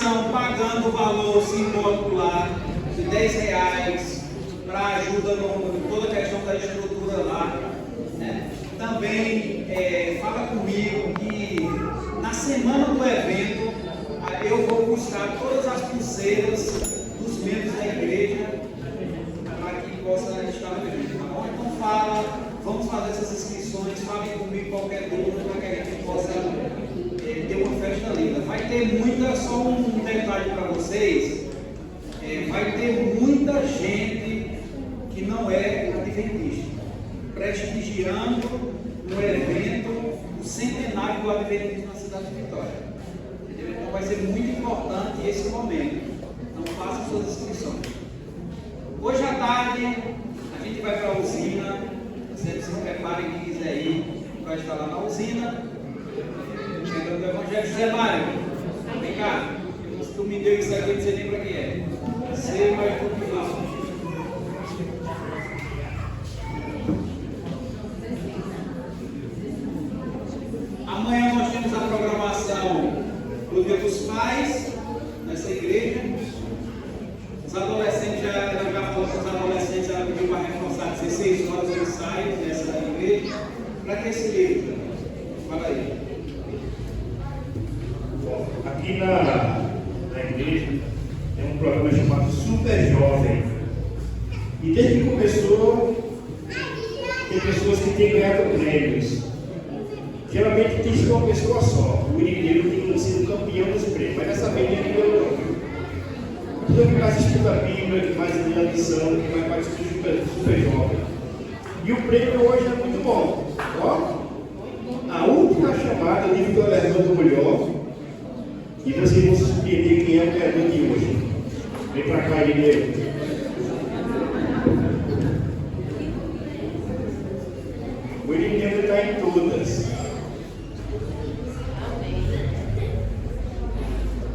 inscrição pagando o valor simbólico lá de R$10 para ajuda em toda a questão da estrutura lá, né? Também fala comigo que na semana do evento eu vou buscar todas as pulseiras dos membros da igreja para que possa estar no evento, tá bom? Então vamos fazer essas inscrições, falem comigo qualquer dúvida para que a gente possa ter uma festa linda. Vai ter só um detalhe para vocês, vai ter muita gente que não é adventista, prestigiando um evento, o centenário do adventismo na cidade de Vitória. Entendeu? Então vai ser muito importante esse momento. Então façam suas inscrições. Hoje à tarde a gente vai para a usina. Vocês se preparem, quem quiser ir para estar lá na usina. Chegando do Evangelho. José Mário, vem cá. Se tu me deu isso aqui, eu não sei nem para que é. Sei, mas tu me fala. Amanhã nós temos a programação do Dia dos Pais nessa igreja. Os adolescentes, ela já falou que os adolescentes, ela pediu para reforçar 16 horas de ensaio nessa igreja. Para que esse livro? Fala aí. Bom, aqui na igreja tem um programa chamado Super Jovem. E desde que começou, tem pessoas que têm ganhado prêmios. Geralmente tem sido uma pessoa só. O Irineiro tem sido campeão dos prêmios, mas dessa vez ele ganhou. Todo que mais estuda a Bíblia, que mais lê a lição, que mais participa do Super Jovem. E o prêmio hoje é muito bom. Ó, a última chamada de Vitória do Melhor. E vocês vão se surpreender quem é o ganhador de hoje. Vem pra cá, Irineiro. O Irineiro está em todas.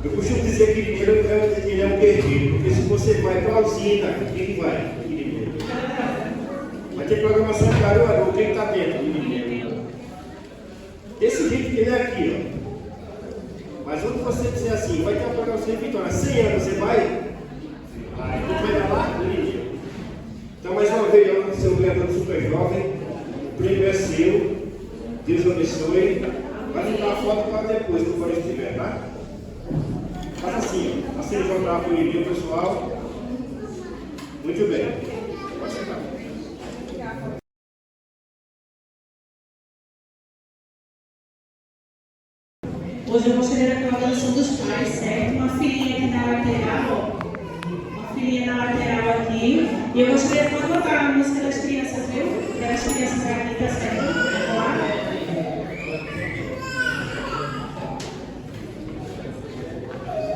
Eu costumo dizer que ele é um guerreiro, porque se você vai para a usina, quem vai? Vai ter programação de Caruaru, quem está dentro? Desse jeito que ele é aqui, ó. Mas quando você disser assim, vai ter uma programação de Vitória, 100 anos, você vai? Vai, não vai dar lá? Então, mais uma vez, eu sou o ganhador do Super Jovem, o prêmio é seu, Deus abençoe. Vai ficar a foto para depois, quando for estiver, tá? Faz assim, ó. Assim eu jogar para o envio, pessoal. Muito bem. Pode sentar. Hoje eu gostaria da colaboração dos pais, certo? Uma filhinha aqui na lateral, ó. Uma filhinha na lateral aqui. E eu gostaria de botar a música das crianças, viu? Das crianças aqui, tá certo? Vamos lá?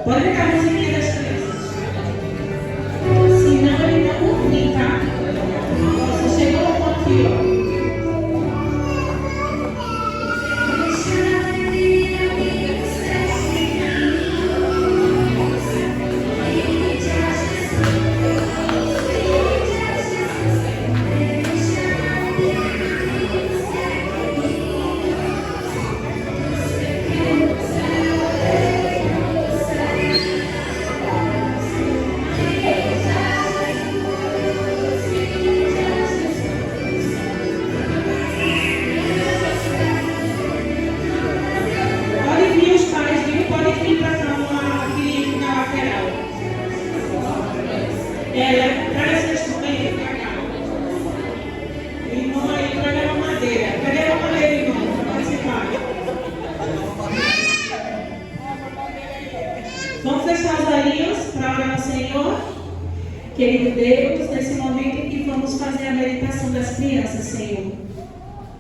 Pode pegar a musiquinha das crianças. Senão ele não ouve, tá? Você chegou ao ponto aqui, ó. Querido Deus, nesse momento que vamos fazer a meditação das crianças, Senhor,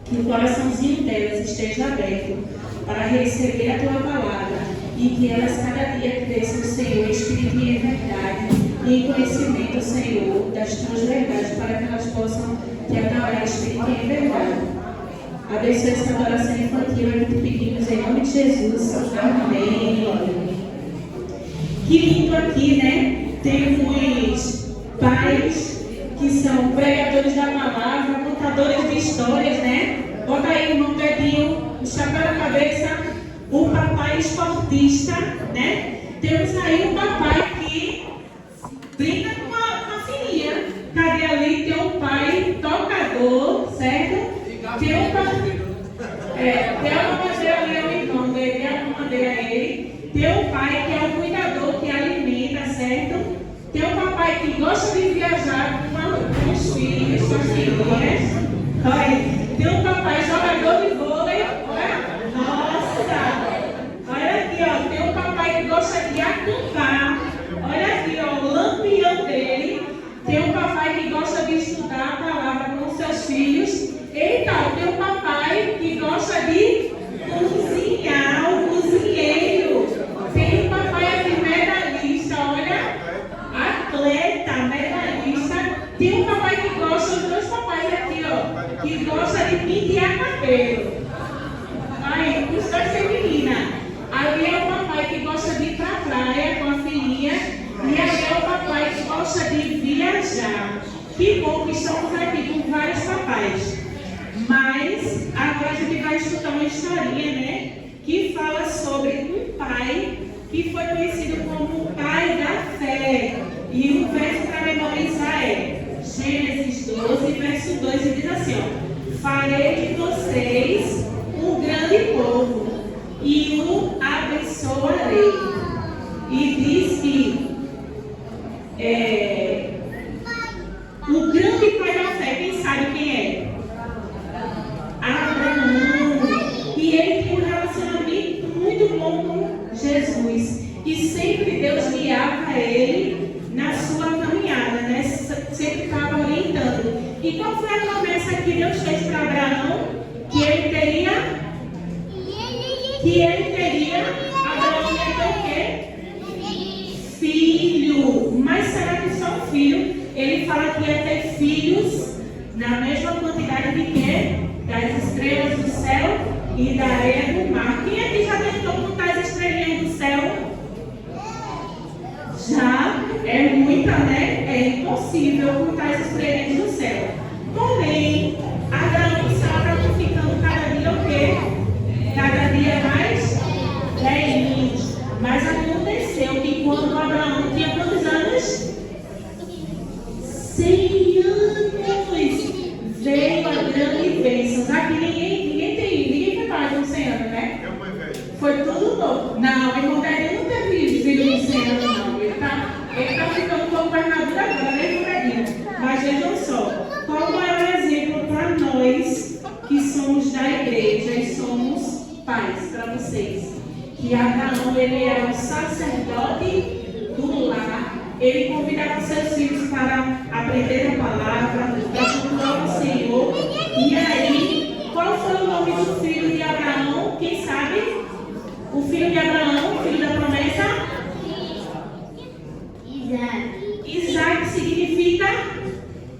que o coraçãozinho delas esteja aberto para receber a Tua palavra e que elas cada dia cresçam, Senhor, em espírito e em verdade e em conhecimento, Senhor, das Tuas verdades, para que elas possam Te adorar em espírito e em verdade. Abençoe essa adoração infantil, é que te pedimos em nome de Jesus. Amém. Que lindo aqui, né? Temos pais que são pregadores da palavra, contadores de histórias, né? Bota aí o irmão Pedinho, o chapéu na cabeça, o papai esportista, né? Temos aí um papai que brinca com a filhinha. Cadê ali? Tem um pai tocador, certo? Tem um pai. Tem a mamadeira ali, é o irmão dele, tem a mamadeira é ele. Tem um pai que é um cuidador que alimenta, certo? Tem um papai que gosta de viajar com os filhos, com as filhinhas. Olha, tem um papai jogador de vôlei. Olha, nossa! Olha aqui, ó, tem um papai que gosta de acampar. Olha aqui, ó, o lampião dele. Tem um papai que gosta de estudar a palavra com seus filhos. Eita, tem um papai que gosta de cozinhar, o cozinheiro. Tem um papai aqui medalhista, olha, atleta, medalhista. Tem um papai que gosta, os dois papais aqui, ó, que gosta de pentear cabelo. Aí, os dois são menina. Ali é o papai que gosta de ir pra praia com a filhinha. E ali é o papai que gosta de viajar. Que bom que estamos aqui com vários papais. Mas agora a gente vai escutar uma historinha, né? Que fala sobre um pai que foi conhecido como o pai da fé. E o verso para memorizar é Gênesis 12, verso 2, e diz assim, ó: farei de vocês um grande povo e o abençoarei. E diz que o grande pai da fé, quem sabe quem é? Abraão. E ele tem um relacionamento muito bom com Jesus. E sempre Deus guiava ele na sua caminhada, né? Sempre estava orientando. E qual foi a promessa que Deus fez para Abraão? Que ele teria, Abraão ia ter o quê? Filho. Mas será que só um filho? Ele fala que ia ter filhos na mesma quantidade de quê? Das estrelas do céu e da areia do mar. Quem aqui já tentou contar as estrelinhas do céu? Já? É muita, né? É impossível contar as estrelinhas do céu. Porém, Abraão estava ficando cada dia o quê? Cada dia mais velhinhos. Mas aconteceu que quando Abraão tinha quantos anos? 100 anos. Veio a grande bênção. Aqui ninguém foi pai com 100 anos, né? Eu fui velho. Foi tudo novo. Não, em Monteiro não teve filho com 100 anos, não. Ele tá ficando um pouco mais maduro agora, né, Monteiro? Mas vejam só, qual é o exemplo para nós que somos da igreja e somos pais, para vocês? Que Abraão, ele era um sacerdote do lar. Ele convidava seus filhos para aprender a palavra, para cultuar o Senhor. E aí, qual foi o nome do filho de Abraão? Quem sabe? O filho de Abraão, o filho da promessa? Isaac significa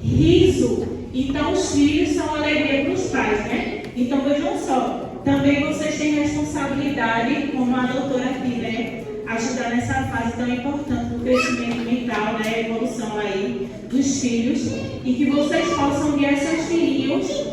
riso. Então, os filhos são alegria para os pais, né? Então, vejam só. Também vocês têm responsabilidade, como a doutora aqui, né? Ajudar nessa fase tão importante do crescimento mental, né, evolução aí dos filhos, e que vocês possam guiar seus filhinhos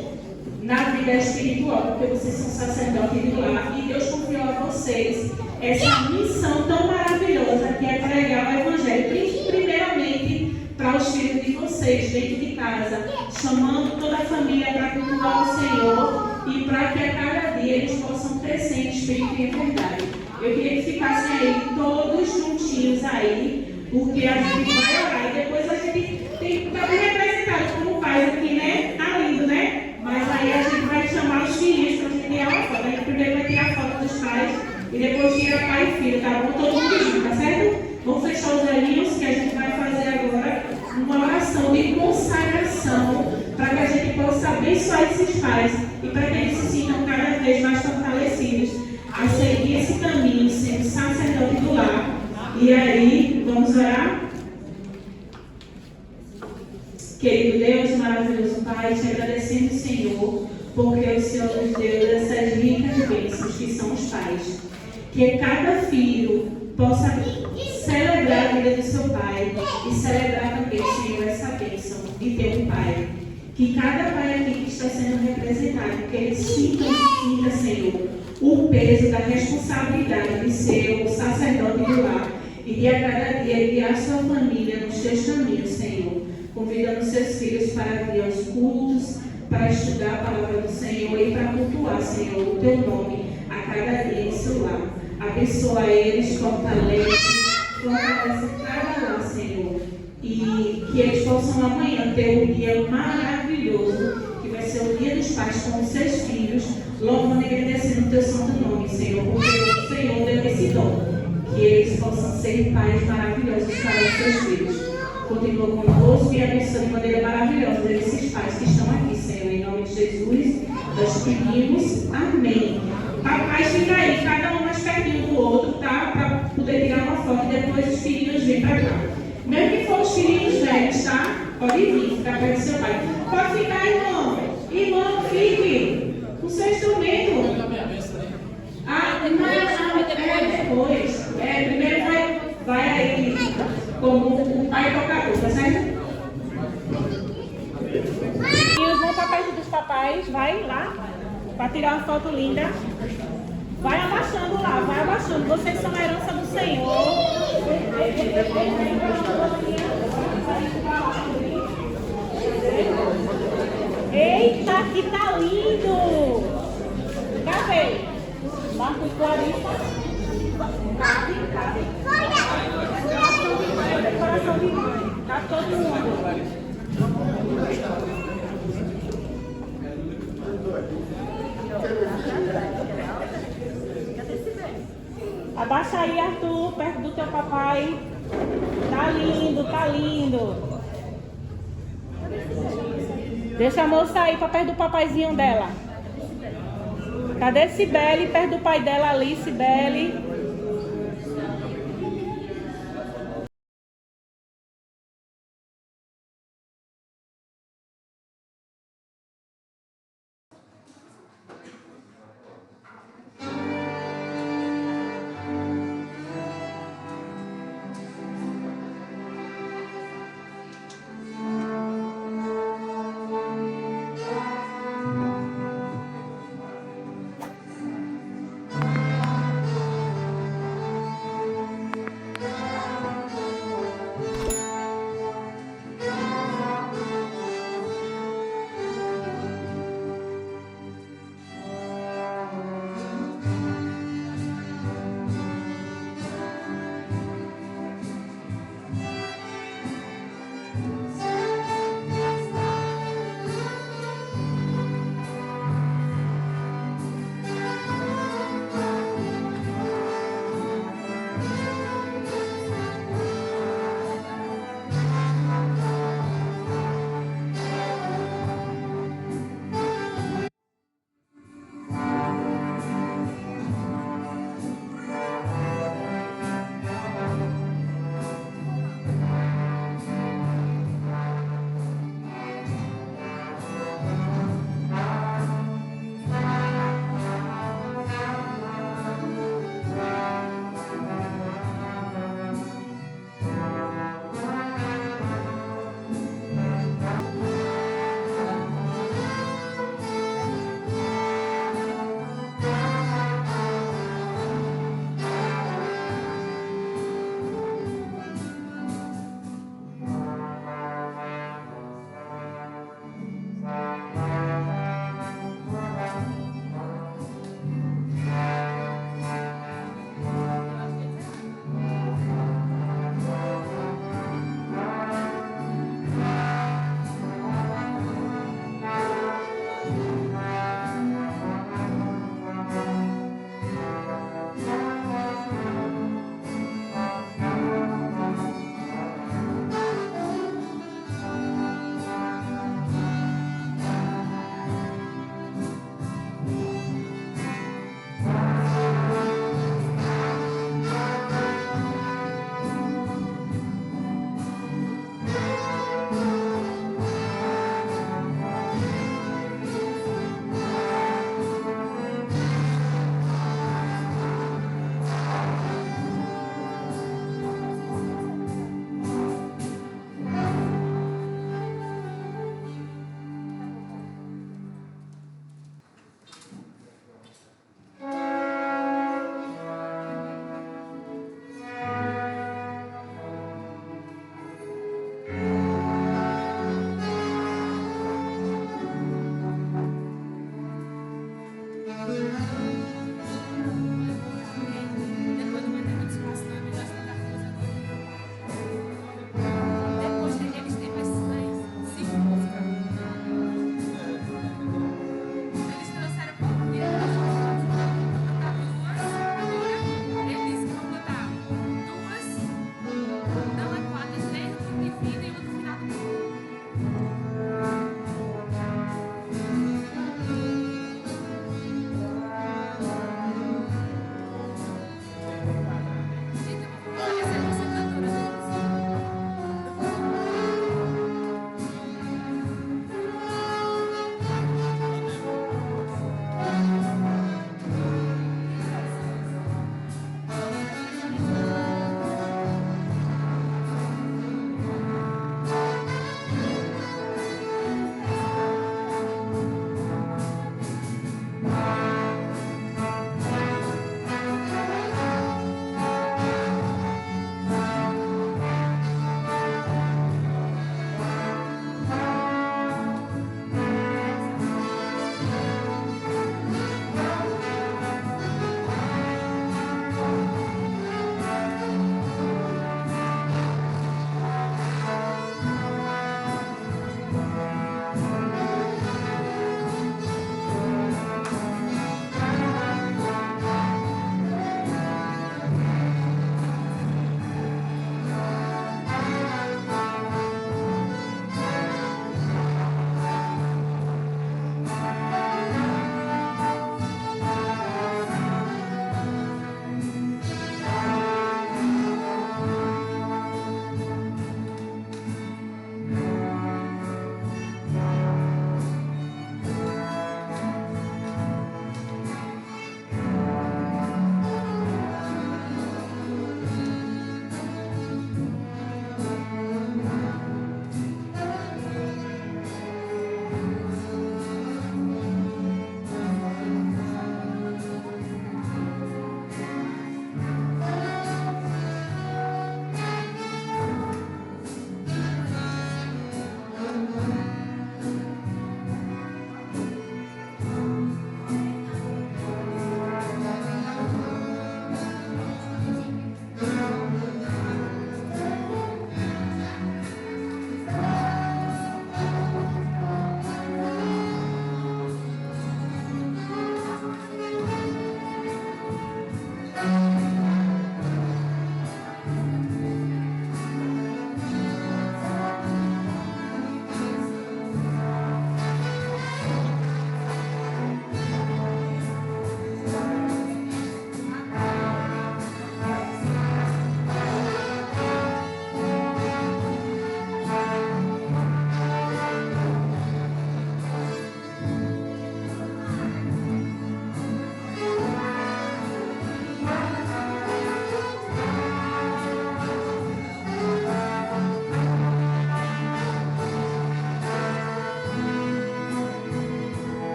na vida espiritual, porque vocês são sacerdotes de lar e Deus confiou a vocês essa missão tão maravilhosa que é pregar o Evangelho, primeiramente para os filhos de vocês dentro de casa, chamando toda a família para cultuar o Senhor e para que a cada dia eles possam crescer em espírito e em verdade. Eu queria que ficassem aí todos juntinhos aí, porque a gente vai orar e depois a gente tem também representado como pais aqui, né? Tá lindo, né? Mas aí a gente vai chamar os filhos para a gente tirar uma foto. A gente primeiro vai tirar a foto dos pais e depois tira pai e filho, tá bom? Todo mundo junto, tá certo? Vamos fechar os olhinhos que a gente vai fazer agora uma oração de consagração para que a gente possa abençoar esses pais e para que eles se sintam cada vez mais fortalecidos a seguir esse caminho, sendo sacerdote do lar. E aí, vamos orar? Querido Deus, maravilhoso Pai, te agradecendo, Senhor, porque o Senhor nos deu essas ricas bênçãos que são os pais. Que cada filho possa celebrar a vida do seu pai e celebrar também, Senhor, essa bênção de ter um pai. Que cada pai aqui que está sendo representado, que ele sinta, Senhor, o peso da responsabilidade de ser o sacerdote do lar e guia cada dia e guiar sua família nos teus caminhos, Senhor. Convidando seus filhos para vir aos cultos, para estudar a palavra do Senhor e para cultuar, Senhor, o teu nome a cada dia em seu lar. Abençoa eles, fortalece cada lar, Senhor. E que eles possam amanhã ter um dia maravilhoso, que vai ser o dia dos pais com os seus filhos, louvando e agradecendo o teu santo nome, Senhor, porque o Senhor deu esse dom, que eles possam ser pais maravilhosos para os seus filhos. Continua conosco e abençoe de maneira maravilhosa esses pais que estão aqui, Senhor, em nome de Jesus, nós pedimos, amém. Papais, fica aí, cada um mais pertinho do outro, tá? Para poder tirar uma foto e depois os filhinhos vêm para cá. Mesmo que for os filhinhos velhos, tá? Pode vir, ficar perto do seu pai. Pode ficar, irmão. Irmão, fique com seu instrumento. Ah, não, é depois. Primeiro vai aí como o pai tocador, tá certo? E os vão para perto dos papais, vai lá, para tirar uma foto linda. Vai abaixando lá, vai abaixando. Vocês são a herança do Senhor. Eita, que tá lindo! Cadê? Marco e Clarissa. Cabe. Decoração de mãe. Tá todo mundo. Abaixa aí, Arthur, perto do teu papai. Tá lindo, tá lindo. Deixa a moça aí para perto do papaizinho dela. Cadê Cibele? Perto do pai dela ali, Cibele.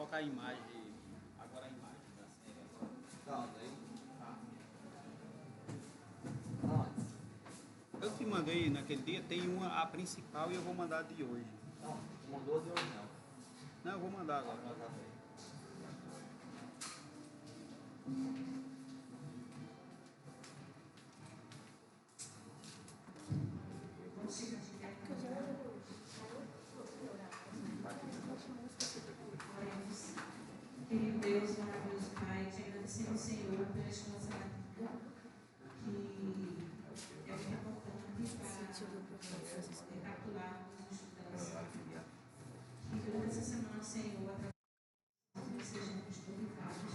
colocar a imagem, agora a imagem da série. Tá, daí. Eu te mandei naquele dia, tem uma, a principal, e eu vou mandar de hoje. Não, mandou de hoje não. Não, eu vou mandar agora. Querido Deus, maravilhoso Pai, te agradecemos, Senhor, pela esposa que é muito importante para recapitularmos os estudantes. Que durante essa semana, Senhor, nós sejamos edificados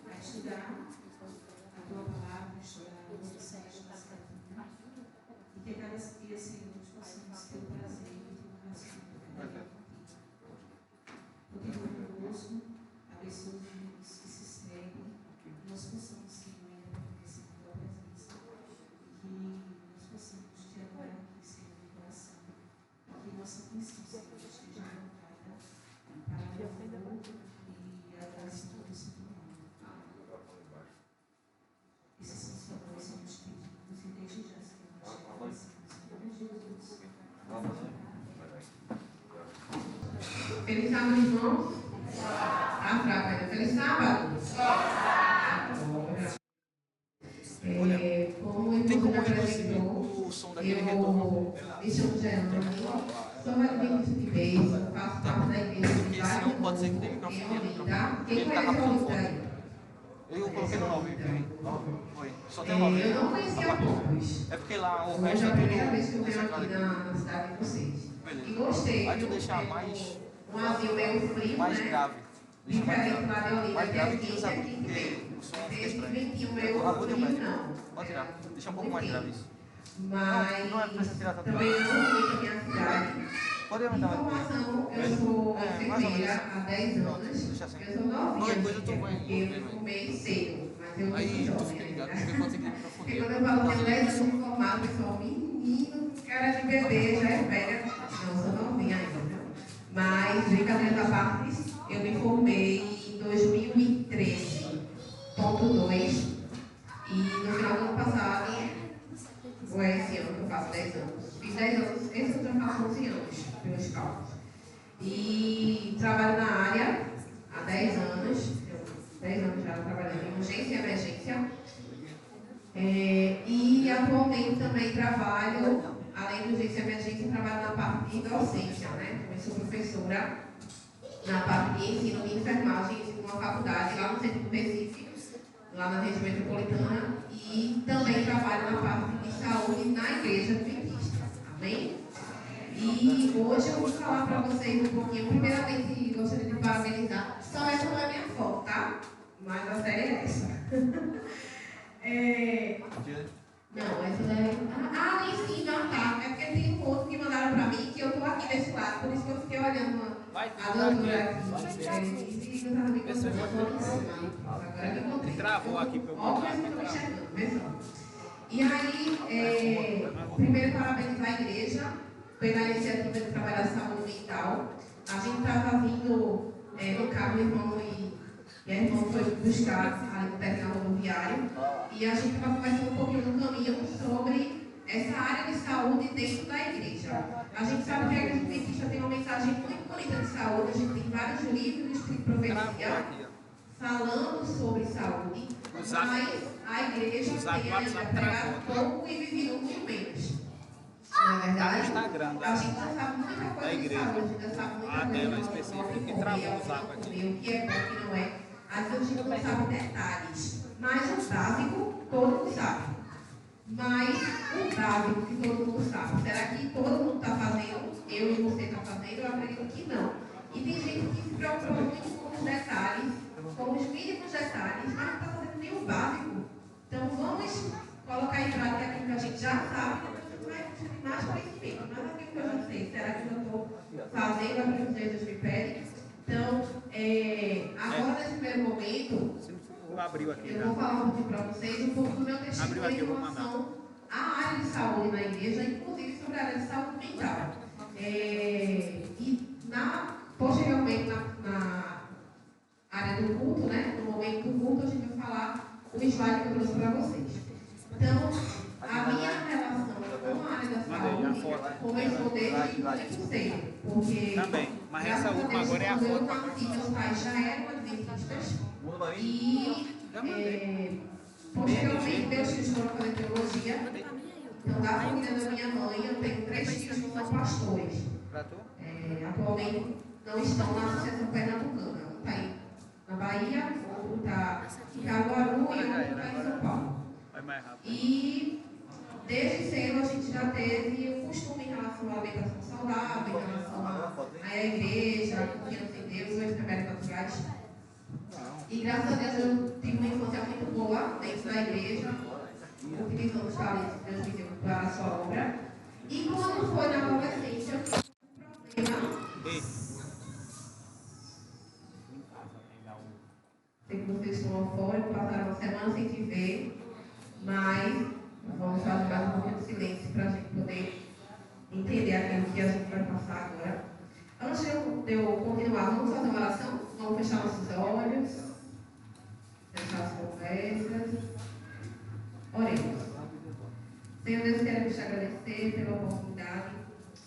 a estudar a Tua Palavra, estudar o Novo Sexto da Escritura, e que cada dia, Senhor, nós possamos ter o prazer e o relacionamento porque tu conosco, abençoa os irmãos que se seguem, que nós possamos, Senhor, ainda permanecer na tua presença, e que nós possamos te adorar aqui, Senhor, de coração, que nossa atenção, Senhor, esteja voltada para o amor e a graça do Santo Nome. Esses são os favores, Senhor, nos pedidos, e desde já, Senhor, nós te agradecemos, em nome de Jesus. Feliz sábado, irmãos. Tá fraco ainda. Feliz sábado. Como o irmão já apresentou, eu me chamo Jeane, sou adventista de beijo, faço parte da igreja de vários pode ser que tenha microfone. tá? Quem Ele tá conhece o captando Olinda aí? Eu coloquei no 9. Foi. Só tem Eu 9. não conhecia poucos. É porque lá o Hoje resto é é a primeira tudo. vez que eu venho aqui na cidade de vocês. Beleza. E gostei. Aí tu viu? deixar É mais. um asilo meio frio, Mais né? grave. Deixa mais Diferente lá de grave. Olinda, Mais que é grave que quente, usa é quente porque mesmo. o som fica Esse estranho. ventinho meio Vou frio, tirar. não. Pode tirar. Deixa um pouco mais grave isso. Mas Não é pra você tirar tanto. também não muito a minha cidade. Pode De aumentar mais. formação, eu sou mais ou menos enfermeira isso. há 10 anos. Deixa assim. Eu sou novinha. Qualquer coisa tu vai- Eu formei cedo, mas eu Aí sou tu jovem fica ligado, ainda. porque pode ser que microfone. Porque quando eu falo que tenho 10 anos de formado, o pessoal, menino, cara de bebê, já é velha. Não, sou novinha ainda, viu? Mas, brincadeira da parte, eu me formei em 2013.2 e no final do ano passado, ou é esse ano que eu faço 10 anos. Fiz 10 anos, esse ano já faço 11 anos, pelos cálculos. E trabalho na área há 10 anos, 10 anos já trabalhando em urgência e emergência. E atualmente também trabalho, além de urgência e emergência, trabalho na parte de docência, né? Também sou professora na parte de ensino de enfermagem em uma faculdade lá no centro do Recife, lá na região metropolitana, e também trabalho na parte de saúde na igreja adventista. Amém? E hoje eu vou falar para vocês um pouquinho. Primeiramente, gostaria de parabenizar. Só essa não é minha foto, tá? Mas a série é essa. Não, essa daí. Ah, nem sim, não tá. É porque tem um outro que mandaram para mim que eu tô aqui desse lado, por isso que eu fiquei olhando a doutora aqui. Ele disse que eu estava me confundindo. Agora me encontrei. Travou aqui para eu Ó, mandar. mas eu tô me enxergando, vê só. E aí, primeiro parabenizar a igreja pela iniciativa de trabalhar a saúde mental. A gente estava vindo no carro, o irmão e a irmã foi buscar ali no terminal rodoviário e a gente estava conversando um pouquinho no caminho sobre essa área de saúde dentro da igreja. A gente sabe que a igreja adventista tem uma mensagem muito bonita de saúde, a gente tem vários livros de profecia falando sobre saúde, mas a igreja tem ainda pregado pouco e vivido muito menos. Na verdade, Instagram, a gente não sabe muita coisa de saúde, ainda sabe muita a coisa tela de específica que comer, travou o o zap que aqui. comer, o que é bom, o que não é. Às vezes a gente não sabe detalhes, mas o básico todo mundo sabe. Mas o básico que todo mundo sabe, será que todo mundo está fazendo? Eu e você está fazendo? Eu acredito que não. E tem gente que se preocupa muito com os detalhes, com os mínimos detalhes, mas não está fazendo nem o básico. Então vamos colocar em prática aquilo que a gente já sabe, mas a gente vai mais conhecimento. Mas aquilo que eu já sei, será que eu estou fazendo aquilo que Jesus me pede? Então, agora nesse primeiro momento, Abriu aqui, eu vou falar um pouquinho para vocês um pouco do meu testemunho aqui, em eu vou relação à área de saúde na igreja, inclusive sobre a área de saúde mental. E posteriormente, muito curto, a gente vai falar o slide que eu trouxe para vocês. Então, a minha relação com a área da saúde começou desde muito cedo, porque Também, mas essa graças a última Deus, agora é a quando eu foto. nasci, meus pais já eram adventistas e posteriormente meus filhos foram fazer teologia. Então, da família da minha mãe, eu tenho 3 filhos que são pastores. Pra tu? Atualmente não estão na Associação Pernambucana. Um está aí na Bahia, outro está em Caruaru e outro está em São Paulo. Vai mais rápido. E desde cedo a gente já teve o costume em relação à alimentação saudável, em relação à igreja, confiança em Deus, os remédios naturais. E graças a Deus eu tive uma infância muito boa dentro da igreja, utilizando os talentos que Deus me deu para a sua obra. E quando foi na adolescência, um problema. Sei que vocês estão eufóricos, passaram uma semana sem te ver, mas vamos fazer mais um pouquinho de silêncio para a gente poder entender aquilo que a gente vai passar agora. Antes de eu continuar, vamos fazer uma oração? Vamos fechar nossos olhos, fechar as conversas. Oremos. Senhor Deus, queremos te agradecer pela oportunidade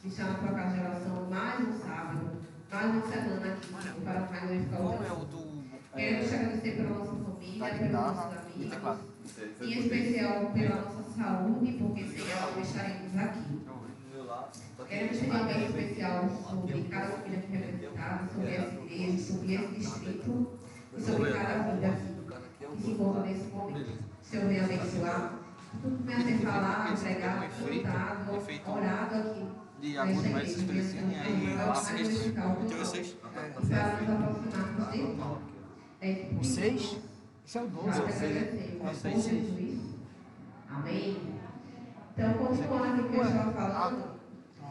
de estar na tua casa de oração mais um sábado, mais uma semana aqui para mais glorificar o teu nome. Queremos te agradecer pela nossa família, pelos nossos amigos, em especial pela nossa saúde, porque sem ela não estaremos aqui. Queremos pedir uma bênção especial sobre cada família aqui representada, sobre essa igreja, sobre esse distrito e sobre cada vida que se encontra nesse momento. Senhor, venha abençoar tudo que venha a ser falado, pregado, cantado, orado aqui. De acordo com essa experiência, aí vocês. E para nos aproximarmos de O 6? Isso é o 12. Amém. Então, continuando aqui o que eu estava falando,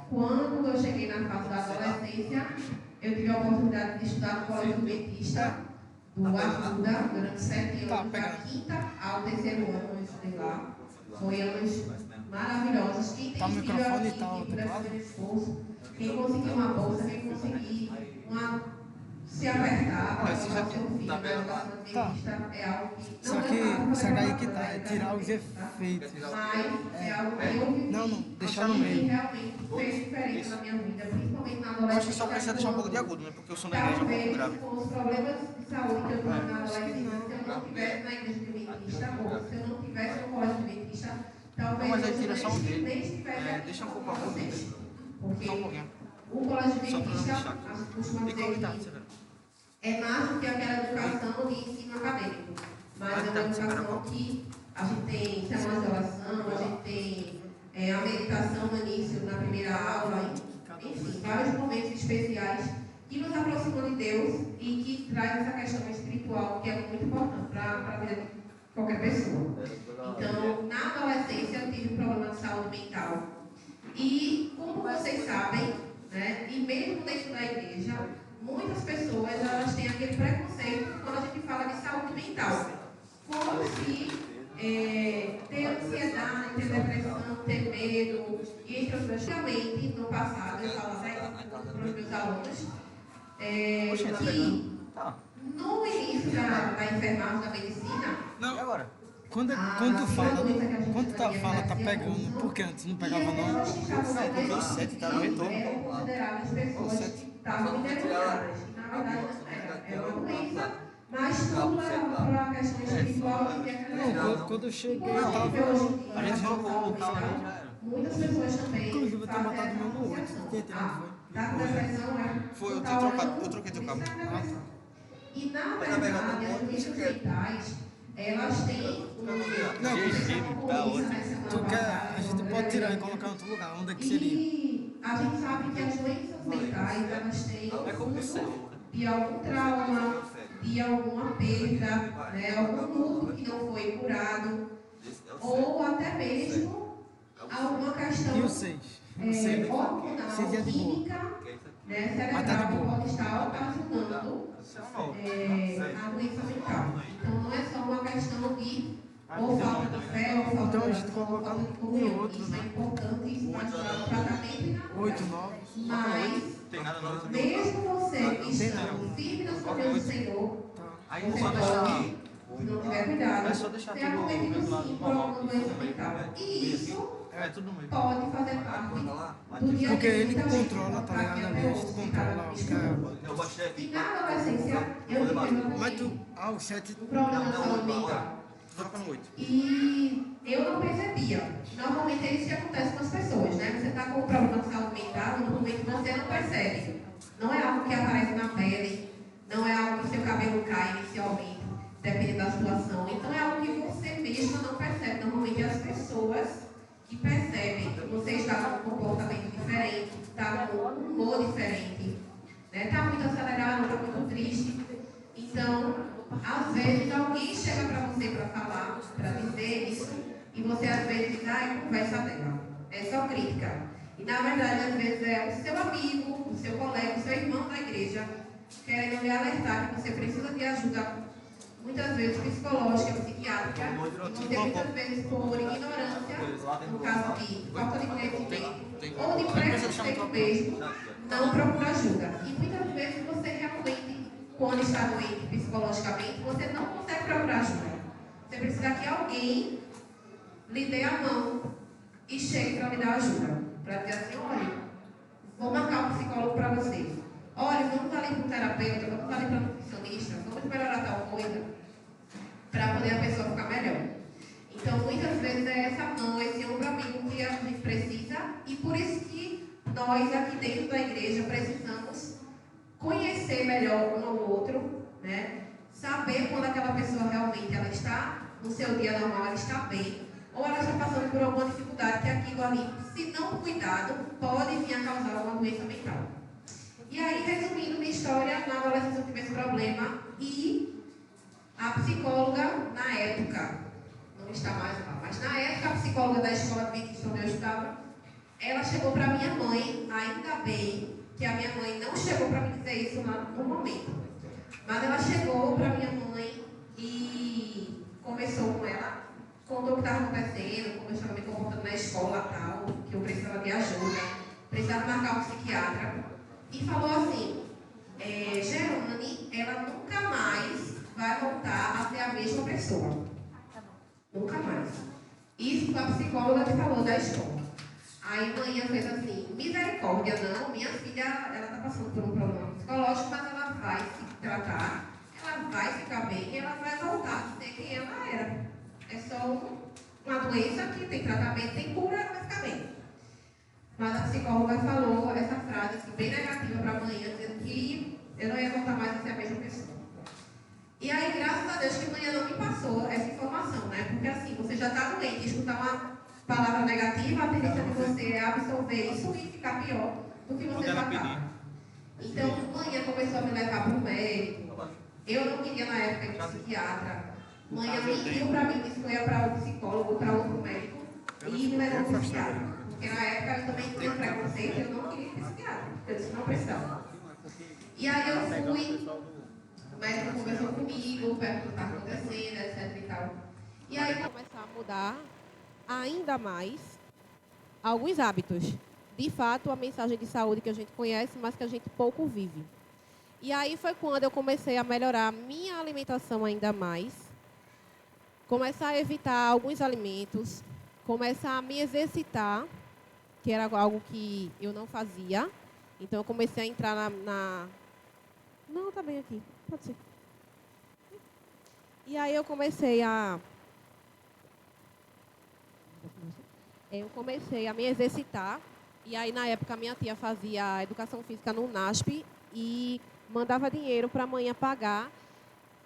quando eu cheguei na fase da adolescência, eu tive a oportunidade de estudar no Colégio Adventista do Arruda durante 7 anos, da quinta ao terceiro ano eu estudei lá. Foi anos maravilhosos. Quem tem filho aqui, quem puder fazer esforço, quem conseguir uma bolsa, quem conseguir se apertar para colocar o seu filho na educação adventista é algo que Só que isso aí que tá, é tirar os efeitos. mas é algo que eu vivi. Não, deixar no que meio. realmente fez diferença na minha vida, principalmente na adolescência. Acho que só precisa deixar um pouco de agudo, né? Porque o som da igreja é um pouco Talvez grave. com os problemas de saúde que eu tive na adolescência, se eu não estivesse na igreja adventista, ou se eu não estivesse no colégio adventista, talvez Mas aí eu tira só um dele. nem estivesse aqui Deixa um pouco com agudo. vocês. Porque Só um pouquinho. o colégio Só pra não adventista, deixar. a gente costuma E como dizer tá? que é mais do que aquela educação de ensino acadêmico, mas é uma educação que a gente tem semanas de oração, a gente tem a meditação no início, na primeira aula, enfim, vários momentos especiais que nos aproximam de Deus e que traz essa questão espiritual que é muito importante para a vida de qualquer pessoa. Então, na adolescência eu tive um problema de saúde mental e, como vocês sabem, né, e mesmo dentro da igreja, muitas pessoas elas têm aquele preconceito quando a gente fala de saúde mental, como se ter ansiedade, ter depressão, ter medo, e entre outras. Realmente, no passado, eu falava para os meus alunos que no início da enfermagem, da medicina, Não, e agora? Quando tu fala, tá pegando, porque antes não pegava não. Porque o 7 tá no retorno. eram consideradas pessoas que estavam endemoniadas. E, na verdade, não era. Era uma doença, mas tudo leva para a questão espiritual e Não, quando eu cheguei, tava. A gente jogou o tal ali, já era. muitas pessoas também Inclusive, eu tenho fazem botado essa meu no outro. associação. Quem tem, não foi? Tá com depressão, Foi, eu tá tenho trocado, olhando eu troquei teu cabo. por isso é depressão. E na Mas na verdade, verdade, as não doenças quer. mentais, elas têm Não, tá ótimo. Tu quer, a gente pode tirar e colocar em outro lugar, onde é que seria? E a gente sabe que as doenças mentais, elas têm É como o céu. fruto de algum trauma, de alguma perda, né, algum luto que não foi curado, ou até mesmo alguma questão E o 6? O 6 hormonal, seis é de boa. química, né, Mas tá de cerebral, que boa. pode estar ocasionando a doença mental. Então não é só uma questão de ou falta de fé, ou falta Então a de gente oração, coloca falta de um comunhão. e outro, Isso é né? importante, isso vai ajudar no tratamento e na cura. 8, 9. Mas Tem nada não. mesmo você que está firme nas caminhos do Senhor, Aí você não pode deixar pode aqui. se não tiver cuidado, É só deixar ser tudo acometido mesmo lado sim do por normal, alguma isso doença no meio, mental. né? E isso É tudo no meio. pode fazer parte do dia a dia. Porque ele Muita gente controla, tá ligado? que Ali, até a gente hoje controla o que é. Eu baixei e aqui. na adolescência, eu tive Mas tu. exatamente Ah, o chat. um problema de saúde mental. Troca no 8. E eu não percebia. Normalmente é isso que acontece com as pessoas, né? Você está com um problema de saúde mental, normalmente você não percebe. Não é algo que aparece na pele, não é algo que seu cabelo cai inicialmente, dependendo da situação. Então é algo que você mesma não percebe. Normalmente é as pessoas que percebem que você está com um comportamento diferente, está com um humor diferente, né? Está muito acelerado, está muito triste. Então, às vezes alguém chega para você para falar, para dizer isso, e você às vezes diz, é conversa dela, é só crítica. E na verdade, às vezes é o seu amigo, o seu colega, o seu irmão da igreja, querendo lhe alertar que você precisa de ajuda, muitas vezes psicológica, psiquiátrica, e você muitas vezes por ignorância, no caso de falta de conhecimento, ou de preconceito mesmo, não procura ajuda. E muitas vezes você realmente, quando está doente psicologicamente, você não consegue procurar ajuda. Você precisa que alguém lhe dê a mão e chegue para lhe dar ajuda. Para dizer assim, olha, vou marcar um psicólogo para você. Olha, vamos ali para um terapeuta, vamos ali para um nutricionista, vamos melhorar tal coisa, para poder a pessoa ficar melhor. Então, muitas vezes é essa mão, esse ombro amigo que a gente precisa, e por isso que nós aqui dentro da igreja precisamos conhecer melhor um ao outro, né? Saber quando aquela pessoa realmente ela está no seu dia normal, ela está bem, ou ela está passando por alguma dificuldade que aquilo ali, se não cuidado, pode vir a causar alguma doença mental. E aí, resumindo minha história, na adolescência eu tive esse problema e a psicóloga, na época, não está mais lá, mas na época a psicóloga da escola adventista onde eu estava, ela chegou para minha mãe, ainda bem que a minha mãe não chegou para me dizer isso no momento, mas ela chegou para minha mãe e conversou com ela, contou o que estava acontecendo, como eu estava me comportando na escola tal, que eu precisava de ajuda, precisava marcar um psiquiatra, e falou assim, Gerone, ela nunca mais vai voltar a ser a mesma pessoa. Nunca mais. Isso foi a psicóloga que falou da escola. Aí a manhã fez assim, misericórdia, não, minha filha, ela está passando por um problema psicológico, mas ela vai se tratar, ela vai ficar bem e ela vai voltar a ser quem ela era. É só uma doença que tem tratamento, tem cura, ela vai ficar bem. Mas a psicóloga falou essa frase assim, bem negativa para a manhã, dizendo que eu não ia voltar mais a ser a mesma pessoa. E aí, graças a Deus, que a manhã não me passou essa informação, né? Porque assim, você já está doente, escutar uma palavra negativa, a tendência de você é absorver isso e ficar pior do que você já estava. Então, manhã começou a me levar para o médico. Eu não queria na época ir para o psiquiatra. Manhã mentiu para mim, disse que eu ia para um psicólogo, para outro médico, e me levou para o psiquiatra. Porque na época eu também tinha preconceito, eu não queria ir psiquiatra. Eu disse, não precisava. E aí eu fui, o médico conversou comigo, perguntou o que estava acontecendo, etc e tal. E aí começar a mudar ainda mais alguns hábitos. De fato, a mensagem de saúde que a gente conhece, mas que a gente pouco vive. E aí foi quando eu comecei a melhorar a minha alimentação ainda mais, começar a evitar alguns alimentos, começar a me exercitar, que era algo que eu não fazia. Então, eu comecei a entrar Não, tá bem aqui. Pode ser. E aí, eu comecei a me exercitar. E aí, na época, minha tia fazia educação física no NASP e mandava dinheiro para a mãe pagar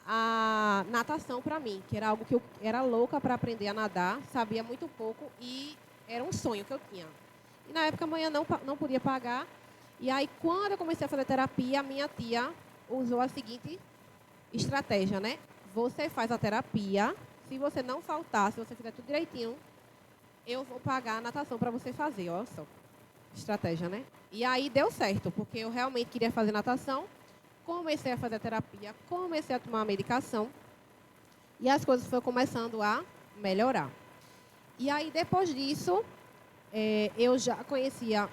a natação para mim, que era algo que eu era louca para aprender a nadar, sabia muito pouco e era um sonho que eu tinha. E na época a mãe não podia pagar. E aí, quando eu comecei a fazer terapia, a minha tia usou a seguinte estratégia, né? Você faz a terapia, se você não faltar, se você fizer tudo direitinho, eu vou pagar a natação para você fazer, olha só. Estratégia, né? E aí deu certo, porque eu realmente queria fazer natação, comecei a fazer terapia, comecei a tomar a medicação e as coisas foram começando a melhorar. E aí, depois disso, eu já conhecia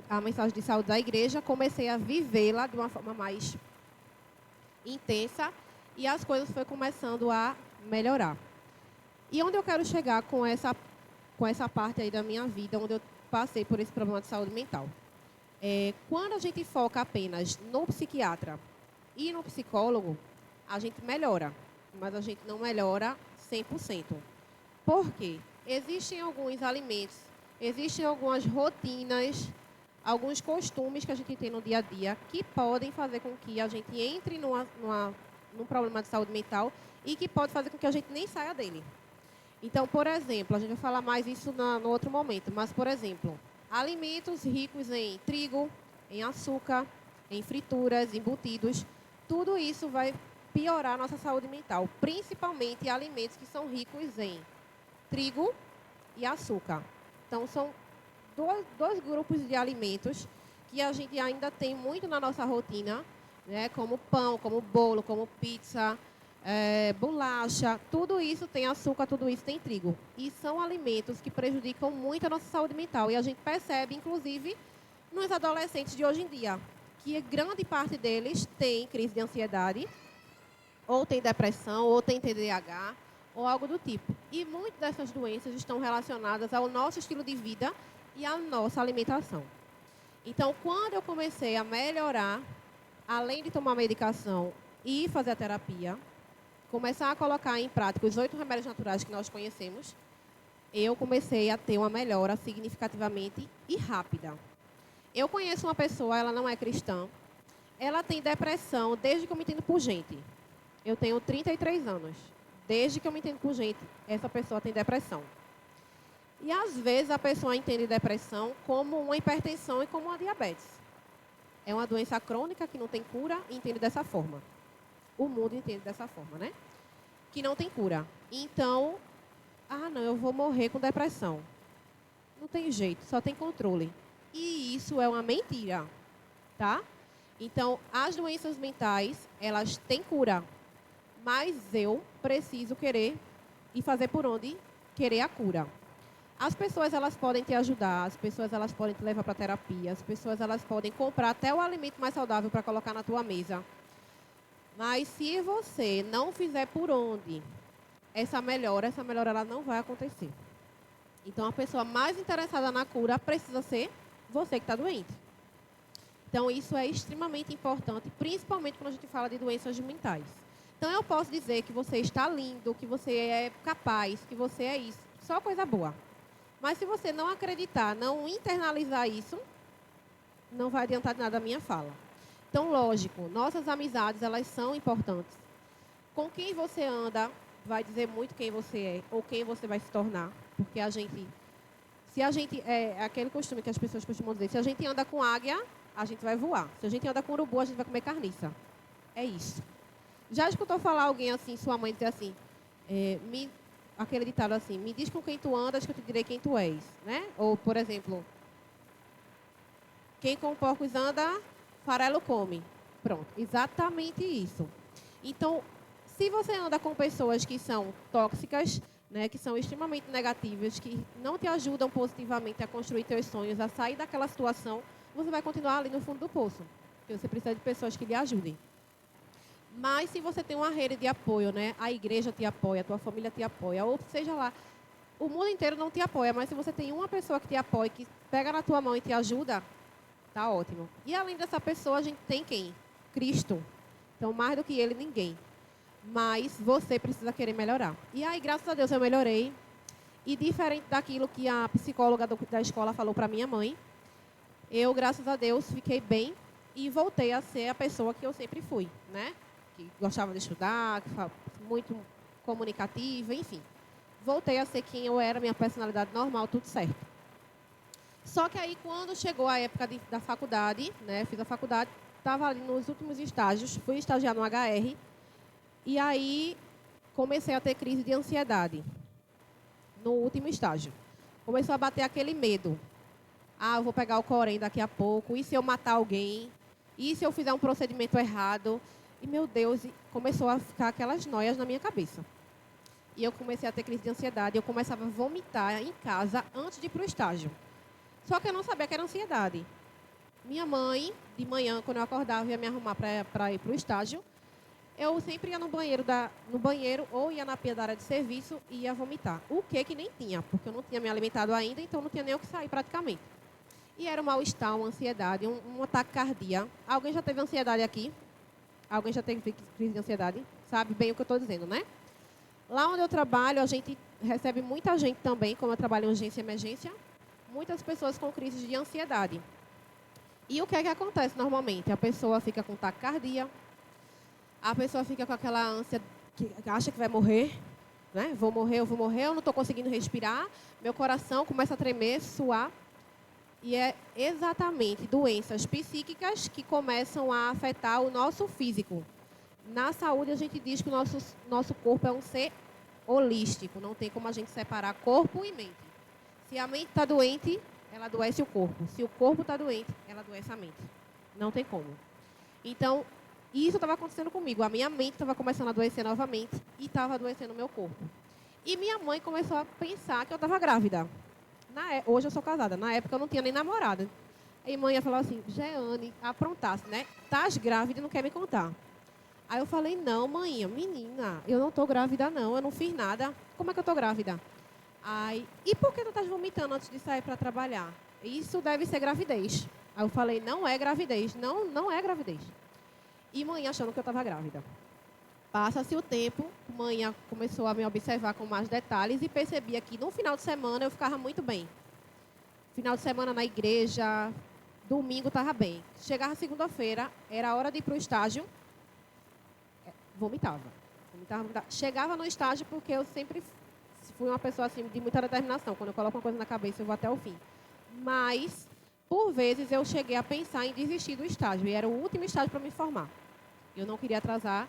a mensagem de saúde da igreja, comecei a vivê-la de uma forma mais intensa e as coisas foram começando a melhorar. E onde eu quero chegar com essa parte aí da minha vida, onde eu passei por esse problema de saúde mental? Quando a gente foca apenas no psiquiatra e no psicólogo, a gente melhora, mas a gente não melhora 100%. Por quê? Existem alguns alimentos, existem algumas rotinas, alguns costumes que a gente tem no dia a dia que podem fazer com que a gente entre num problema de saúde mental e que pode fazer com que a gente nem saia dele. Então, por exemplo, a gente vai falar mais isso no outro momento, mas, por exemplo, alimentos ricos em trigo, em açúcar, em frituras, embutidos, tudo isso vai piorar a nossa saúde mental, principalmente alimentos que são ricos em trigo e açúcar. Então, são dois grupos de alimentos que a gente ainda tem muito na nossa rotina, né, como pão, como bolo, como pizza, bolacha, tudo isso tem açúcar, tudo isso tem trigo. E são alimentos que prejudicam muito a nossa saúde mental. E a gente percebe, inclusive, nos adolescentes de hoje em dia, que grande parte deles tem crise de ansiedade, ou tem depressão, ou tem TDAH, ou algo do tipo. E muitas dessas doenças estão relacionadas ao nosso estilo de vida e à nossa alimentação. Então, quando eu comecei a melhorar, além de tomar medicação e fazer a terapia, começar a colocar em prática os 8 remédios naturais que nós conhecemos, eu comecei a ter uma melhora significativamente e rápida. Eu conheço uma pessoa, ela não é cristã, ela tem depressão desde que eu me entendo por gente. Eu tenho 33 anos. Desde que eu me entendo por gente, essa pessoa tem depressão. E às vezes a pessoa entende depressão como uma hipertensão e como uma diabetes. É uma doença crônica que não tem cura e entende dessa forma. O mundo entende dessa forma, né? Que não tem cura. Então, não, eu vou morrer com depressão. Não tem jeito, só tem controle. E isso é uma mentira, tá? Então, as doenças mentais, elas têm cura. Mas eu preciso querer e fazer por onde querer a cura. As pessoas, elas podem te ajudar, as pessoas, elas podem te levar para terapia, as pessoas, elas podem comprar até o alimento mais saudável para colocar na tua mesa. Mas se você não fizer por onde essa melhora ela não vai acontecer. Então, a pessoa mais interessada na cura precisa ser você que está doente. Então, isso é extremamente importante, principalmente quando a gente fala de doenças mentais. Então, eu posso dizer que você está lindo, que você é capaz, que você é isso. Só coisa boa. Mas se você não acreditar, não internalizar isso, não vai adiantar de nada a minha fala. Então, lógico, nossas amizades, elas são importantes. Com quem você anda vai dizer muito quem você é ou quem você vai se tornar. Porque é aquele costume que as pessoas costumam dizer, se a gente anda com águia, a gente vai voar. Se a gente anda com urubu, a gente vai comer carniça. É isso. Já escutou falar alguém assim, sua mãe dizer assim, aquele ditado assim, me diz com quem tu andas que eu te direi quem tu és, né? Ou, por exemplo, quem com porcos anda, farelo come. Pronto, exatamente isso. Então, se você anda com pessoas que são tóxicas, né, que são extremamente negativas, que não te ajudam positivamente a construir teus sonhos, a sair daquela situação, você vai continuar ali no fundo do poço. Porque você precisa de pessoas que lhe ajudem. Mas se você tem uma rede de apoio, né, a igreja te apoia, a tua família te apoia, ou seja lá, o mundo inteiro não te apoia, mas se você tem uma pessoa que te apoia, que pega na tua mão e te ajuda, tá ótimo. E além dessa pessoa, a gente tem quem? Cristo. Então, mais do que ele, ninguém. Mas você precisa querer melhorar. E aí, graças a Deus, eu melhorei. E diferente daquilo que a psicóloga da escola falou para minha mãe, eu, graças a Deus, fiquei bem e voltei a ser a pessoa que eu sempre fui, né? Que gostava de estudar, que muito comunicativa, enfim. Voltei a ser quem eu era, minha personalidade normal, tudo certo. Só que aí, quando chegou a época da faculdade, né, fiz a faculdade, estava ali nos últimos estágios, fui estagiar no HR, e aí comecei a ter crise de ansiedade, no último estágio. Começou a bater aquele medo. Eu vou pegar o Corém daqui a pouco, e se eu matar alguém? E se eu fizer um procedimento errado? E, meu Deus, começou a ficar aquelas noias na minha cabeça. E eu comecei a ter crise de ansiedade. Eu começava a vomitar em casa antes de ir para o estágio. Só que eu não sabia que era ansiedade. Minha mãe, de manhã, quando eu acordava, ia me arrumar para ir para o estágio. eu sempre ia no banheiro ou ia na pia da área de serviço e ia vomitar. O que nem tinha, porque eu não tinha me alimentado ainda, então não tinha nem o que sair praticamente. E era um mal-estar, uma ansiedade, um ataque cardíaco. Alguém já teve ansiedade aqui? Alguém já teve crise de ansiedade? Sabe bem o que eu estou dizendo, né? Lá onde eu trabalho, a gente recebe muita gente também, como eu trabalho em urgência e emergência, muitas pessoas com crises de ansiedade. E o que é que acontece normalmente? A pessoa fica com taquicardia, a pessoa fica com aquela ânsia que acha que vai morrer, né? Vou morrer, eu não estou conseguindo respirar, meu coração começa a tremer, suar. E é exatamente doenças psíquicas que começam a afetar o nosso físico. Na saúde, a gente diz que o nosso corpo é um ser holístico, não tem como a gente separar corpo e mente. Se a mente está doente, ela adoece o corpo. Se o corpo está doente, ela adoece a mente. Não tem como. Então, isso estava acontecendo comigo. A minha mente estava começando a adoecer novamente e estava adoecendo o meu corpo. E minha mãe começou a pensar que eu estava grávida. Hoje eu sou casada. Na época eu não tinha nem namorada. Aí mãe ia falar assim, Jeane, aprontasse, né? Estás grávida e não quer me contar. Aí eu falei, não, mãe, menina, eu não estou grávida não, eu não fiz nada. Como é que eu estou grávida? Aí, e por que tu estás vomitando antes de sair para trabalhar? Isso deve ser gravidez. Aí eu falei, não é gravidez. Não é gravidez. E mãe achando que eu estava grávida. Passa-se o tempo, mãe começou a me observar com mais detalhes e percebia que no final de semana eu ficava muito bem. Final de semana na igreja, domingo estava bem. Chegava segunda-feira, era a hora de ir para o estágio, vomitava. Chegava no estágio porque eu sempre fui uma pessoa assim, de muita determinação. Quando eu coloco uma coisa na cabeça, eu vou até o fim. Mas, por vezes, eu cheguei a pensar em desistir do estágio. E era o último estágio para me formar. Eu não queria atrasar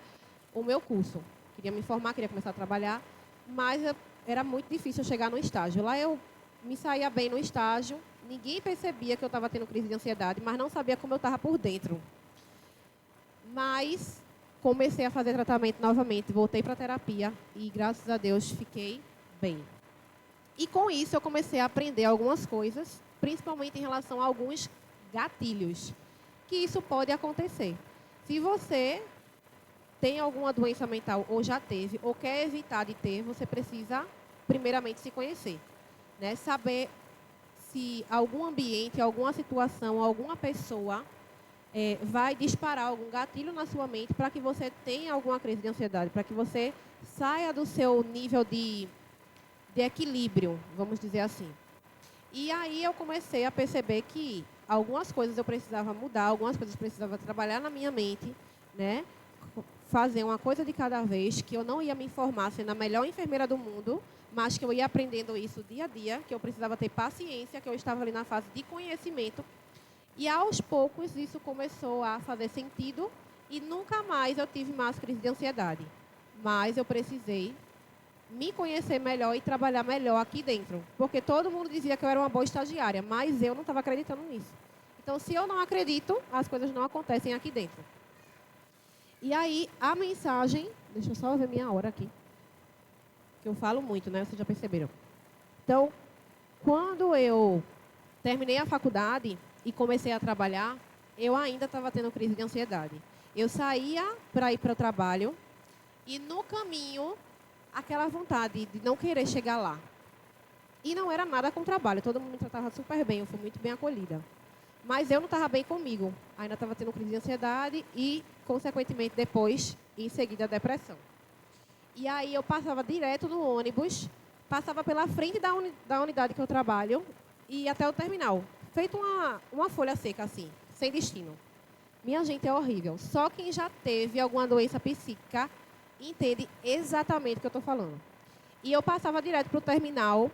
o meu curso. Queria me formar, queria começar a trabalhar. Mas era muito difícil eu chegar no estágio. Lá eu me saía bem no estágio. Ninguém percebia que eu estava tendo crise de ansiedade, mas não sabia como eu estava por dentro. Mas comecei a fazer tratamento novamente, voltei para a terapia e, graças a Deus, fiquei bem. E com isso eu comecei a aprender algumas coisas, principalmente em relação a alguns gatilhos, que isso pode acontecer. Se você tem alguma doença mental ou já teve, ou quer evitar de ter, você precisa, primeiramente, se conhecer, né? Saber se algum ambiente, alguma situação, alguma pessoa vai disparar algum gatilho na sua mente para que você tenha alguma crise de ansiedade, para que você saia do seu nível de equilíbrio, vamos dizer assim. E aí eu comecei a perceber que algumas coisas eu precisava mudar, algumas coisas eu precisava trabalhar na minha mente, né? Fazer uma coisa de cada vez, que eu não ia me informar sendo a melhor enfermeira do mundo, mas que eu ia aprendendo isso dia a dia, que eu precisava ter paciência, que eu estava ali na fase de conhecimento. E aos poucos isso começou a fazer sentido e nunca mais eu tive mais crise de ansiedade. Mas eu precisei me conhecer melhor e trabalhar melhor aqui dentro. Porque todo mundo dizia que eu era uma boa estagiária, mas eu não estava acreditando nisso. Então, se eu não acredito, as coisas não acontecem aqui dentro. E aí, a mensagem... Deixa eu só ver minha hora aqui. Que eu falo muito, né? Vocês já perceberam. Então, quando eu terminei a faculdade e comecei a trabalhar, eu ainda estava tendo crise de ansiedade. Eu saía para ir para o trabalho e, no caminho, aquela vontade de não querer chegar lá. E não era nada com o trabalho. Todo mundo me tratava super bem, eu fui muito bem acolhida. Mas eu não estava bem comigo. Ainda estava tendo crise de ansiedade e, consequentemente, depois, em seguida, a depressão. E aí eu passava direto no ônibus, passava pela frente da unidade que eu trabalho e ia até o terminal. Feito uma folha seca, assim, sem destino. Minha gente, é horrível. Só quem já teve alguma doença psíquica entende exatamente o que eu estou falando. E eu passava direto para o terminal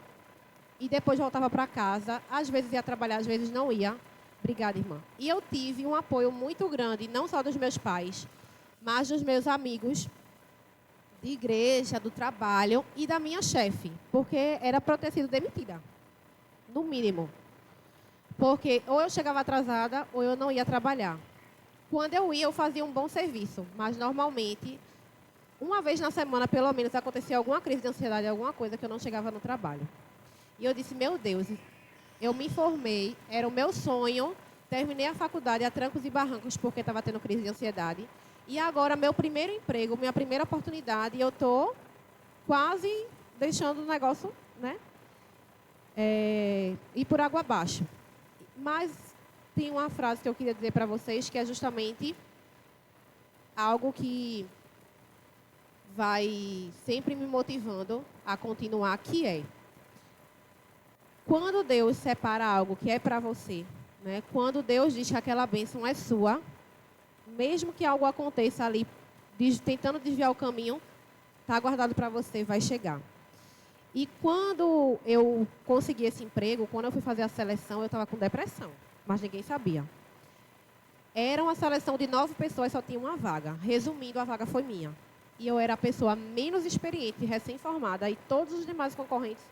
e depois voltava para casa. Às vezes ia trabalhar, às vezes não ia. Obrigada, irmã. E eu tive um apoio muito grande, não só dos meus pais, mas dos meus amigos de igreja, do trabalho e da minha chefe. Porque era para eu ter sido demitida, no mínimo. Porque ou eu chegava atrasada ou eu não ia trabalhar. Quando eu ia, eu fazia um bom serviço. Mas, normalmente, uma vez na semana, pelo menos, acontecia alguma crise de ansiedade, alguma coisa que eu não chegava no trabalho. E eu disse, meu Deus, eu me formei, era o meu sonho, terminei a faculdade a trancos e barrancos porque estava tendo crise de ansiedade. E agora, meu primeiro emprego, minha primeira oportunidade, eu estou quase deixando o negócio, né, ir por água abaixo. Mas tem uma frase que eu queria dizer para vocês, que é justamente algo que vai sempre me motivando a continuar, que é: quando Deus separa algo que é para você, né, quando Deus diz que aquela bênção é sua, mesmo que algo aconteça ali, tentando desviar o caminho, está guardado para você, vai chegar. E quando eu consegui esse emprego, quando eu fui fazer a seleção, eu estava com depressão, mas ninguém sabia. Era uma seleção de 9 pessoas, só tinha uma vaga. Resumindo, a vaga foi minha. E eu era a pessoa menos experiente, recém-formada, e todos os demais concorrentes,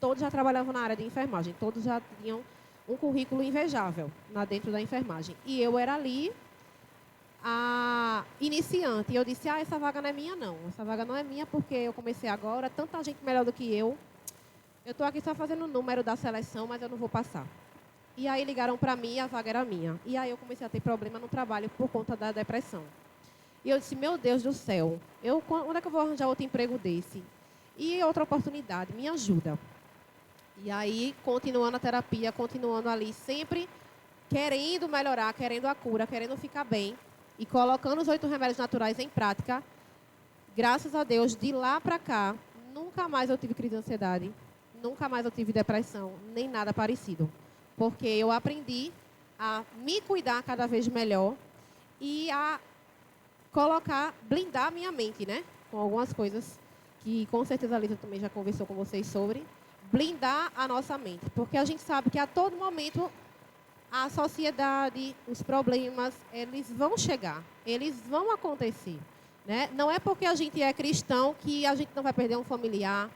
todos já trabalhavam na área de enfermagem, todos já tinham um currículo invejável dentro da enfermagem. E eu era ali a iniciante. E eu disse, essa vaga não é minha, não. Essa vaga não é minha porque eu comecei agora, tanta gente melhor do que eu. Eu estou aqui só fazendo o número da seleção, mas eu não vou passar. E aí ligaram para mim e a vaga era minha. E aí eu comecei a ter problema no trabalho por conta da depressão. E eu disse, meu Deus do céu, onde é que eu vou arranjar outro emprego desse? E outra oportunidade, me ajuda. E aí, continuando a terapia, continuando ali, sempre querendo melhorar, querendo a cura, querendo ficar bem, e colocando os 8 remédios naturais em prática, graças a Deus, de lá para cá, nunca mais eu tive crise de ansiedade, nunca mais eu tive depressão, nem nada parecido. Porque eu aprendi a me cuidar cada vez melhor e a blindar a minha mente, né? Com algumas coisas que, com certeza, a Lisa também já conversou com vocês sobre. Blindar a nossa mente. Porque a gente sabe que a todo momento a sociedade, os problemas, eles vão chegar, eles vão acontecer, né? Não é porque a gente é cristão que a gente não vai perder um familiar,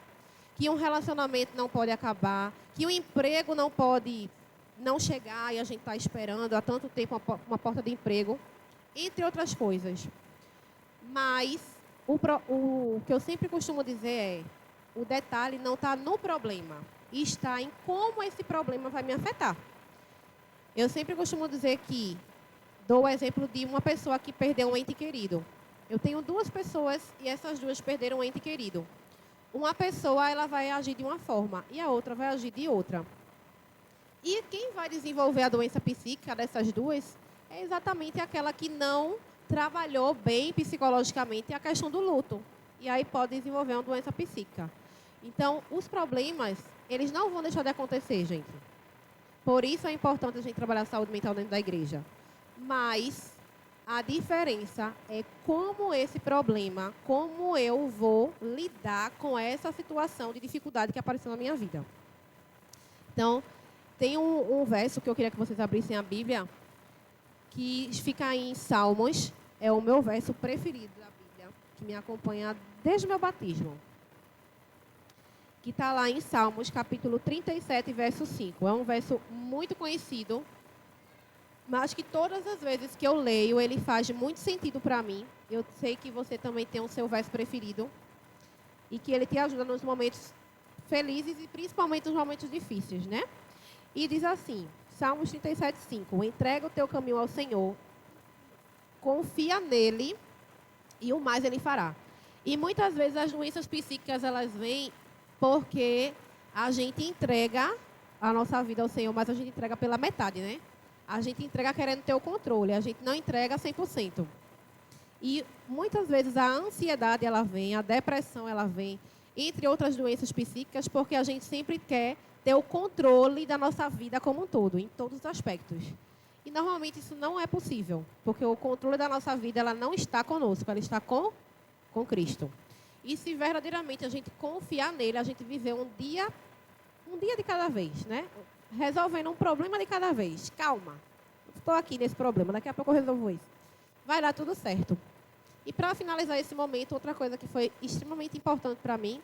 que um relacionamento não pode acabar, que um emprego não pode não chegar e a gente está esperando há tanto tempo uma porta de emprego, entre outras coisas. Mas o que eu sempre costumo dizer é: o detalhe não está no problema, está em como esse problema vai me afetar. Eu sempre costumo dizer que dou o exemplo de uma pessoa que perdeu um ente querido. Eu tenho 2 pessoas e essas 2 perderam um ente querido. Uma pessoa ela vai agir de uma forma e a outra vai agir de outra. E quem vai desenvolver a doença psíquica dessas 2 é exatamente aquela que não trabalhou bem psicologicamente a questão do luto. E aí pode desenvolver uma doença psíquica. Então, os problemas, eles não vão deixar de acontecer, gente. Por isso é importante a gente trabalhar a saúde mental dentro da igreja. Mas a diferença é como esse problema, como eu vou lidar com essa situação de dificuldade que apareceu na minha vida. Então, tem um verso que eu queria que vocês abrissem a Bíblia, que fica em Salmos, é o meu verso preferido da Bíblia, que me acompanha desde o meu batismo. Que está lá em Salmos, capítulo 37, verso 5. É um verso muito conhecido, mas que todas as vezes que eu leio, ele faz muito sentido para mim. Eu sei que você também tem o seu verso preferido e que ele te ajuda nos momentos felizes e principalmente nos momentos difíceis, né? E diz assim, Salmos 37, 5. Entrega o teu caminho ao Senhor, confia nele e o mais ele fará. E muitas vezes as doenças psíquicas, elas vêm porque a gente entrega a nossa vida ao Senhor, mas a gente entrega pela metade, né? A gente entrega querendo ter o controle, a gente não entrega 100%. E muitas vezes a ansiedade, ela vem, a depressão, ela vem, entre outras doenças psíquicas, porque a gente sempre quer ter o controle da nossa vida como um todo, em todos os aspectos. E normalmente isso não é possível, porque o controle da nossa vida, ela não está conosco, ela está com Cristo. E se verdadeiramente a gente confiar nele, a gente viver um dia de cada vez, né? Resolvendo um problema de cada vez. Calma, estou aqui nesse problema, daqui a pouco eu resolvo isso. Vai dar tudo certo. E para finalizar esse momento, outra coisa que foi extremamente importante para mim,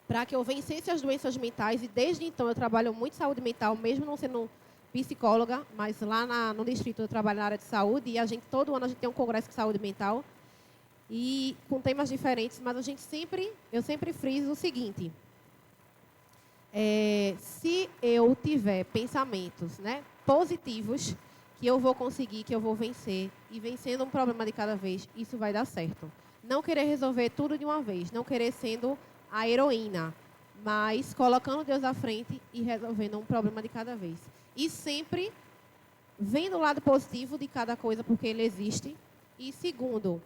para que eu vencesse as doenças mentais, e desde então eu trabalho muito saúde mental, mesmo não sendo psicóloga, mas lá no distrito eu trabalho na área de saúde, e todo ano a gente tem um congresso de saúde mental, e com temas diferentes, mas eu sempre friso o seguinte: se eu tiver pensamentos, né, positivos, que eu vou conseguir, que eu vou vencer. E vencendo um problema de cada vez, isso vai dar certo. Não querer resolver tudo de uma vez. Não querer sendo a heroína. Mas colocando Deus à frente e resolvendo um problema de cada vez. E sempre vendo o lado positivo de cada coisa, porque ele existe. E segundo,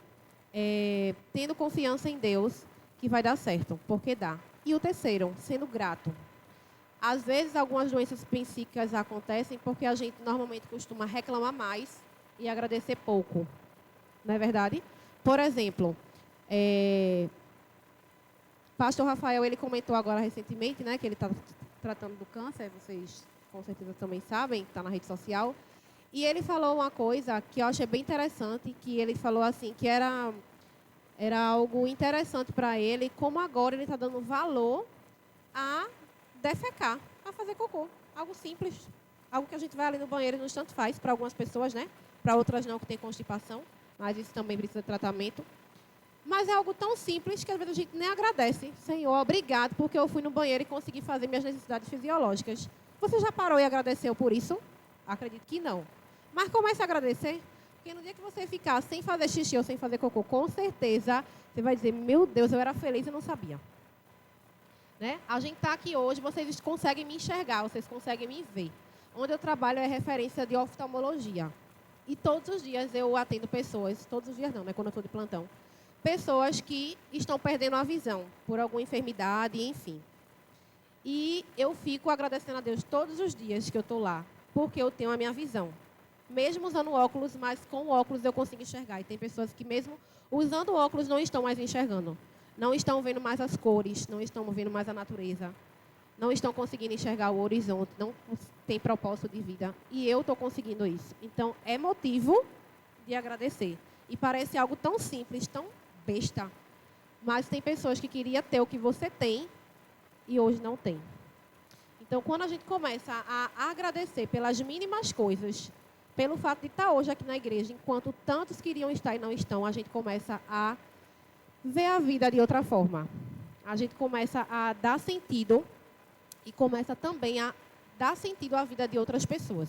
tendo confiança em Deus, que vai dar certo, porque dá. E o terceiro, sendo grato. Às vezes, algumas doenças psíquicas acontecem porque a gente normalmente costuma reclamar mais e agradecer pouco. Não é verdade? Por exemplo, Pastor Rafael, ele comentou agora recentemente, né, que ele está tratando do câncer, vocês com certeza também sabem, está na rede social. E ele falou uma coisa que eu achei bem interessante, que ele falou assim, que era algo interessante para ele, como agora ele está dando valor a defecar, a fazer cocô. Algo simples, algo que a gente vai ali no banheiro e no instante faz, para algumas pessoas, né? Para outras não, que tem constipação, mas isso também precisa de tratamento. Mas é algo tão simples que às vezes a gente nem agradece. Senhor, obrigado, porque eu fui no banheiro e consegui fazer minhas necessidades fisiológicas. Você já parou e agradeceu por isso? Acredito que não. Mas comece a agradecer, porque no dia que você ficar sem fazer xixi ou sem fazer cocô, com certeza você vai dizer, meu Deus, eu era feliz e não sabia. Né? A gente está aqui hoje, vocês conseguem me enxergar, vocês conseguem me ver. Onde eu trabalho é referência de oftalmologia. E todos os dias eu atendo pessoas, todos os dias não, né, quando eu estou de plantão, pessoas que estão perdendo a visão por alguma enfermidade, enfim. E eu fico agradecendo a Deus todos os dias que eu estou lá, porque eu tenho a minha visão. Mesmo usando óculos, mas com óculos eu consigo enxergar. E tem pessoas que mesmo usando óculos não estão mais enxergando. Não estão vendo mais as cores, não estão vendo mais a natureza. Não estão conseguindo enxergar o horizonte, não tem propósito de vida. E eu estou conseguindo isso. Então, é motivo de agradecer. E parece algo tão simples, tão besta. Mas tem pessoas que queriam ter o que você tem e hoje não tem. Então, quando a gente começa a agradecer pelas mínimas coisas, pelo fato de estar hoje aqui na igreja, enquanto tantos queriam estar e não estão, a gente começa a ver a vida de outra forma. A gente começa a dar sentido e começa também a dar sentido à vida de outras pessoas.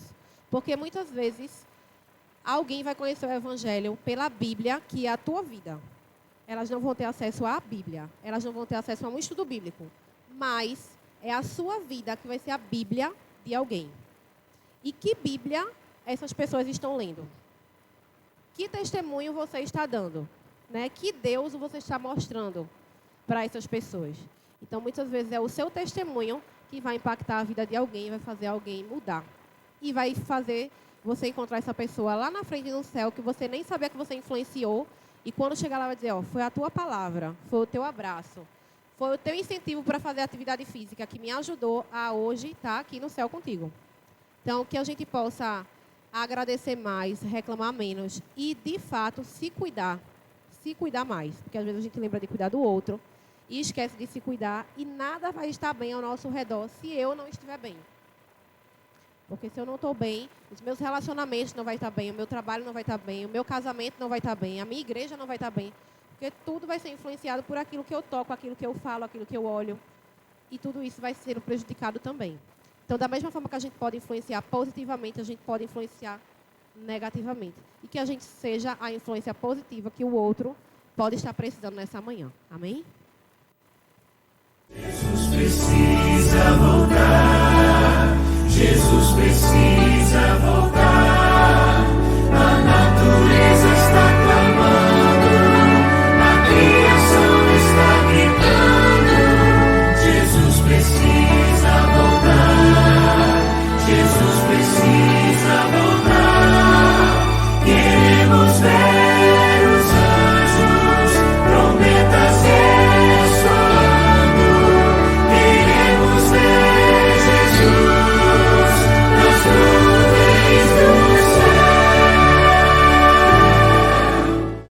Porque muitas vezes alguém vai conhecer o Evangelho pela Bíblia, que é a tua vida. Elas não vão ter acesso à Bíblia, elas não vão ter acesso a um estudo bíblico. Mas é a sua vida que vai ser a Bíblia de alguém. E que Bíblia essas pessoas estão lendo? Que testemunho você está dando? Né? Que Deus você está mostrando para essas pessoas? Então, muitas vezes é o seu testemunho que vai impactar a vida de alguém, vai fazer alguém mudar. E vai fazer você encontrar essa pessoa lá na frente no céu, que você nem sabia que você influenciou. E quando chegar lá, vai dizer, ó, foi a tua palavra, foi o teu abraço, foi o teu incentivo para fazer atividade física que me ajudou a hoje estar aqui no céu contigo. Então, que a gente possa agradecer mais, reclamar menos e, de fato, se cuidar mais. Porque às vezes a gente lembra de cuidar do outro e esquece de se cuidar e nada vai estar bem ao nosso redor se eu não estiver bem. Porque se eu não estou bem, os meus relacionamentos não vão estar bem, o meu trabalho não vai estar bem, o meu casamento não vai estar bem, a minha igreja não vai estar bem. Porque tudo vai ser influenciado por aquilo que eu toco, aquilo que eu falo, aquilo que eu olho. E tudo isso vai ser prejudicado também. Então, da mesma forma que a gente pode influenciar positivamente, a gente pode influenciar negativamente. E que a gente seja a influência positiva que o outro pode estar precisando nessa manhã. Amém? Jesus precisa voltar. Jesus precisa voltar.